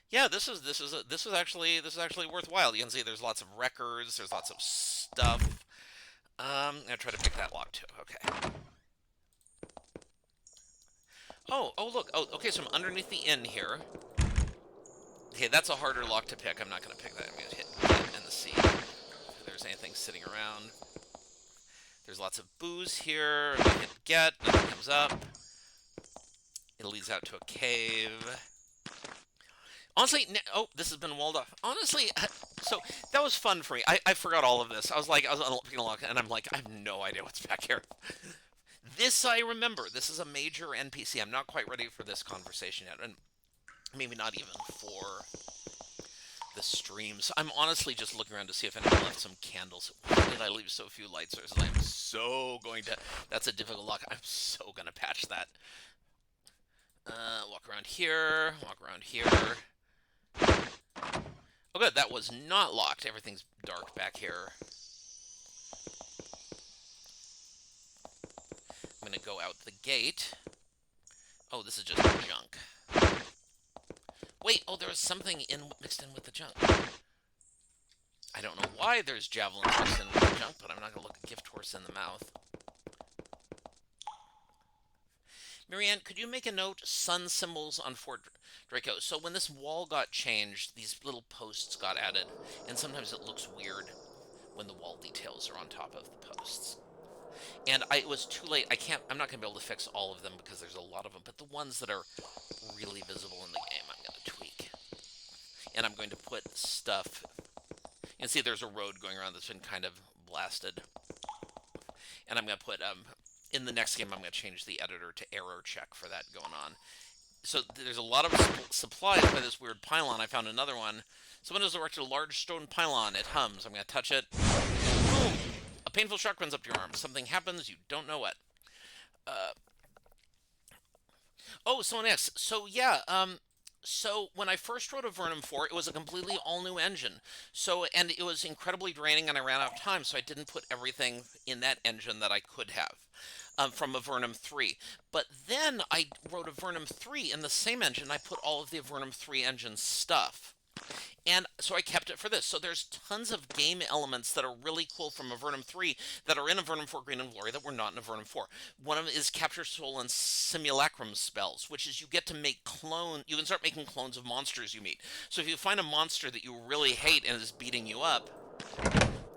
Yeah, this is actually worthwhile. You can see there's lots of records. There's lots of stuff. I'm gonna try to pick that lock too. Okay. Oh, look. Oh, okay, so I'm underneath the inn here. Okay, that's a harder lock to pick. I'm not going to pick that. I'm going to hit get and the C. If there's anything sitting around. There's lots of booze here. I'm going to hit get. Nothing comes up. It leads out to a cave. Honestly, oh, this has been walled off. Honestly, so that was fun for me. I forgot all of this. I was unlocking a lock, and I'm like, I have no idea what's back here. This I remember. This is a major NPC. I'm not quite ready for this conversation yet, and maybe not even for the streams. I'm honestly just looking around to see if anyone left some candles. Why did I leave so few light sources? I'm so going to... That's a difficult lock. I'm so going to patch that. Walk around here. Walk around here. Oh, good. That was not locked. Everything's dark back here. I'm going to go out the gate. Oh, this is just junk. Wait, oh, there was something mixed in with the junk. I don't know why there's javelins mixed in with the junk, but I'm not going to look a gift horse in the mouth. Marianne, could you make a note? Sun symbols on Fort Draco. So when this wall got changed, these little posts got added, and sometimes it looks weird when the wall details are on top of the posts. And it was too late. I'm not going to be able to fix all of them because there's a lot of them, but the ones that are really visible in the game, I'm going to tweak. And I'm going to put stuff... You can see there's a road going around that's been kind of blasted. And I'm going to put... in the next game, I'm going to change the editor to error check for that going on. So there's a lot of supplies by this weird pylon. I found another one. Someone has erected a large stone pylon. It hums. I'm going to touch it. Boom! A painful shock runs up your arm. Something happens, you don't know what. Oh, someone asked. So, yeah, so when I first wrote Avernum 4, it was a completely all-new engine. And it was incredibly draining, and I ran out of time, so I didn't put everything in that engine that I could have from Avernum 3. But then I wrote Avernum 3 in the same engine. I put all of the Avernum 3 engine stuff. And so I kept it for this. So there's tons of game elements that are really cool from Avernum 3 that are in Avernum 4 Green and Glory that were not in Avernum 4. One of them is Capture Soul and Simulacrum spells, which is you get to make you can start making clones of monsters you meet. So if you find a monster that you really hate and is beating you up,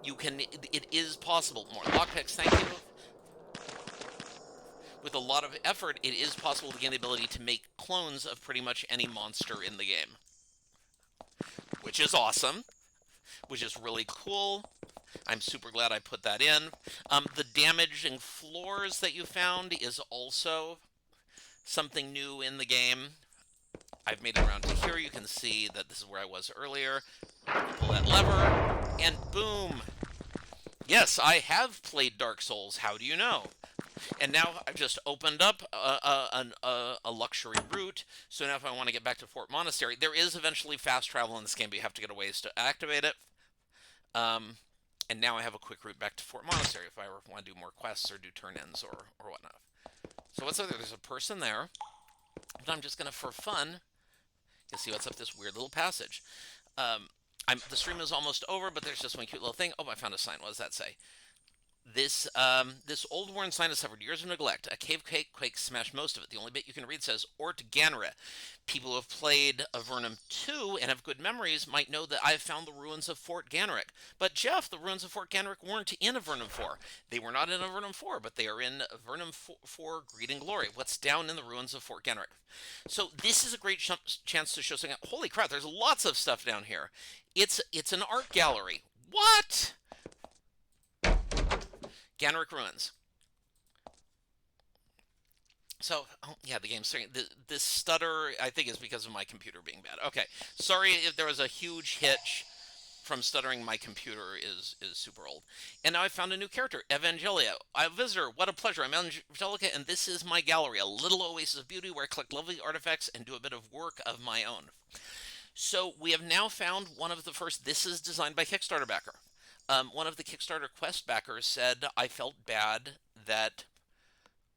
it is possible. More lockpicks, thank you. With a lot of effort, it is possible to gain the ability to make clones of pretty much any monster in the game. which is awesome, which is really cool. I'm super glad I put that in. The damaging floors that you found is also something new in the game. I've made it around to here. You can see that this is where I was earlier. Pull that lever, and boom! Yes, I have played Dark Souls. How do you know? And now I've just opened up a luxury route. So now if I want to get back to Fort Monastery, there is eventually fast travel in this game, but you have to get a ways to activate it. Um, and now I have a quick route back to Fort Monastery if I ever want to do more quests or do turn-ins or whatnot. So what's up there? There's a person there. But I'm just going to, for fun, you'll see what's up this weird little passage. The stream is almost over, but there's just one cute little thing. Oh, I found a sign. What does that say? This old worn sign has suffered years of neglect. A cave quake smashed most of it. The only bit you can read says Ort Ganre. People who have played Avernum 2 and have good memories might know that I've found the ruins of Fort Ganrick. But Jeff, the ruins of Fort Ganrick weren't in Avernum 4. They were not in Avernum 4, but they are in Avernum 4 Greed and Glory. What's down in the ruins of Fort Ganrick? So this is a great chance to show something. Holy crap, there's lots of stuff down here. It's an art gallery. What? Ganrick Ruins. So, oh, yeah, the game's starting. This stutter, I think, is because of my computer being bad. Okay, sorry if there was a huge hitch from stuttering. My computer is super old. And now I found a new character, Evangelia. I'm a visitor. What a pleasure. I'm Angelica, and this is my gallery, a little oasis of beauty where I collect lovely artifacts and do a bit of work of my own. So we have now found one of the first. This is designed by Kickstarter backer. One of the Kickstarter quest backers said, I felt bad that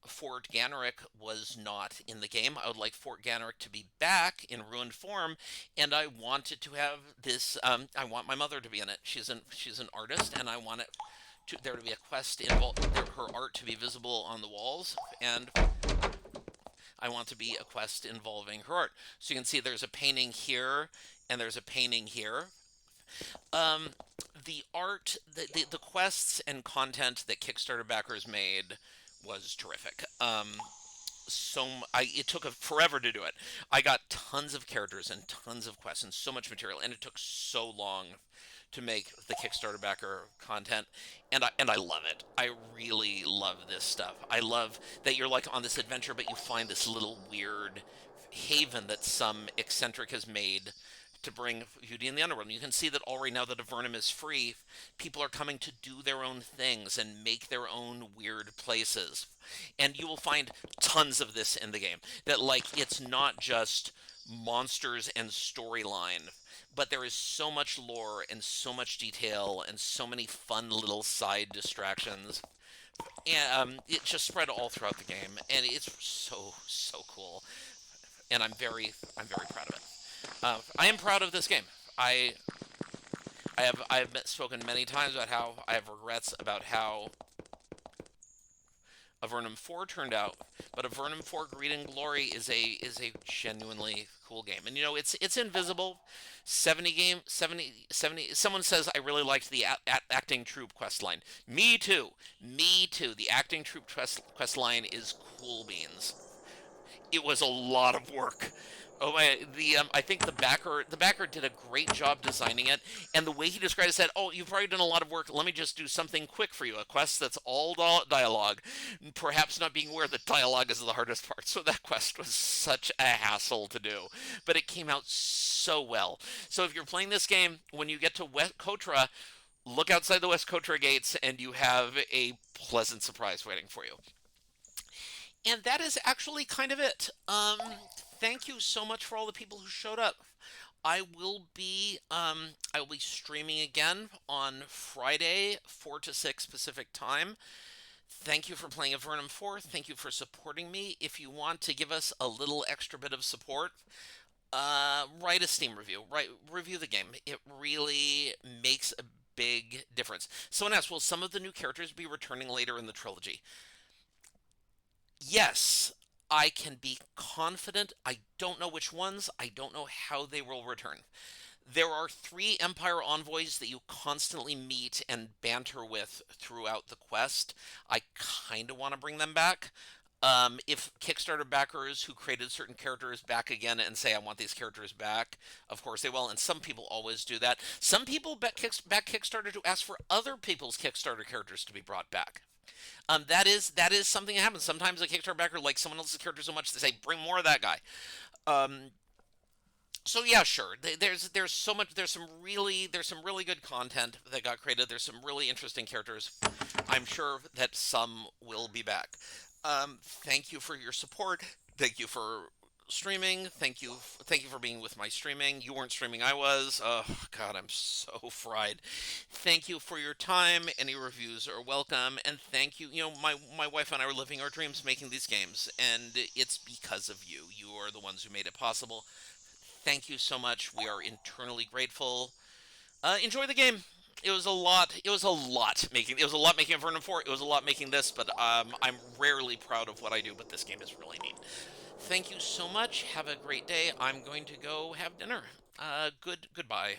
Fort Ganrick was not in the game. I would like Fort Ganrick to be back in ruined form, and I wanted to have this. I want my mother to be in it. She's an artist, and I want there to be a quest involved, her art to be visible on the walls, and I want to be a quest involving her art. So you can see there's a painting here, and there's a painting here. The art, the quests and content that Kickstarter backers made was terrific. It took forever to do it. I got tons of characters and tons of quests and so much material, and it took so long to make the Kickstarter backer content, and I love it. I really love this stuff. I love that you're like on this adventure, but you find this little weird haven that some eccentric has made to bring beauty in the underworld. And you can see that already now that Avernum is free, people are coming to do their own things and make their own weird places. And you will find tons of this in the game. That, like, it's not just monsters and storyline, but there is so much lore and so much detail and so many fun little side distractions. And it just spread all throughout the game, and it's so cool. And I'm very proud of it. I am proud of this game. I've spoken many times about how I have regrets about how Avernum 4 turned out, but Avernum 4 Greed and Glory is a genuinely cool game. And you know, it's invisible. 70. Someone says I really liked the acting troop quest line. Me too. The acting troop quest line is cool beans. It was a lot of work. Oh my! I think the backer did a great job designing it, and the way he described it said, "Oh, you've probably done a lot of work. Let me just do something quick for you. A quest that's all dialogue, perhaps not being aware that dialogue is the hardest part." So that quest was such a hassle to do, but it came out so well. So if you're playing this game, when you get to West Kotra, look outside the West Kotra gates, and you have a pleasant surprise waiting for you. And that is actually kind of it. Thank you so much for all the people who showed up. I will be streaming again on Friday, 4 to 6 Pacific time. Thank you for playing Avernum 4. Thank you for supporting me. If you want to give us a little extra bit of support, write a Steam review. Review the game. It really makes a big difference. Someone asked, will some of the new characters be returning later in the trilogy? Yes, I can be confident. I don't know which ones. I don't know how they will return. There are 3 Empire envoys that you constantly meet and banter with throughout the quest. I kind of want to bring them back. If Kickstarter backers who created certain characters back again and say, I want these characters back, of course they will. And some people always do that. Some people back Kickstarter to ask for other people's Kickstarter characters to be brought back. That is something that happens. Sometimes a Kickstarter backer likes someone else's character so much they say, bring more of that guy. Um, so yeah, sure. There's so much. There's some really good content that got created. There's some really interesting characters. I'm sure that some will be back. Thank you for your support. Thank you for streaming. Thank you for being with my streaming. You weren't streaming, I was. Oh God, I'm so fried. Thank you for your time. Any reviews are welcome, and thank you. My wife and I were living our dreams making these games, and it's because of you. You are the ones who made it possible. Thank you so much. We are internally grateful. Enjoy the game. It was a lot. It was a lot making. It was a lot making Avernum 4. It was a lot making this, but I'm rarely proud of what I do. But this game is really neat. Thank you so much. Have a great day. I'm going to go have dinner. Goodbye.